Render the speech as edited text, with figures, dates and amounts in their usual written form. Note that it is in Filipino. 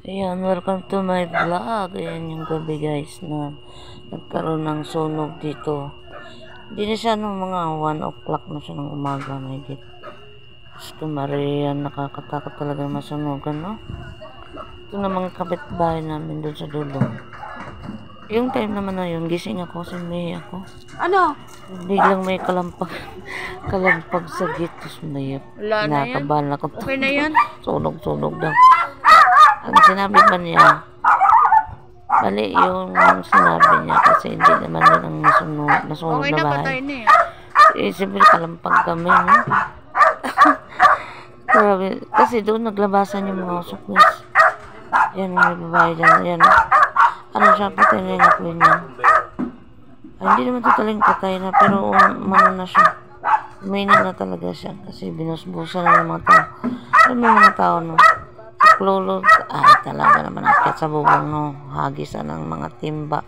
Ayan, welcome to my vlog. Ayan yung gabi guys na nagkaroon ng sunog dito. Hindi na siya ng mga 1 o'clock na siya ng umaga. Mahigit. Gusto mariyan, nakakatakot talaga masunugan, no? Ito na mga kapitbahay namin doon sa dulo. Yung time naman na yun, gising ako kasi may ako. Ano? Biglang may kalampag sa gate. Tapos may nakabahan ako. Okay na yan? Sunog daw. Ang sinabi pa niya, bali yung sinabi niya kasi hindi naman yun ang nasunog okay na bahay. Patay na eh. Siyempre kalampag kami, no? Grabe. Kasi doon naglabasan yung mga usok, guys. Yan, may babae dyan. Yan. Ano siya, patay na yung apoy niya. Ay, hindi naman totaling patay na, pero umano na siya. Umainit na talaga siya kasi binusbusan na ng mga tao. Ano yung mga tao, no? Klolo, ay talaga naman akit sa bubong, no? Hagisan ng mga timba.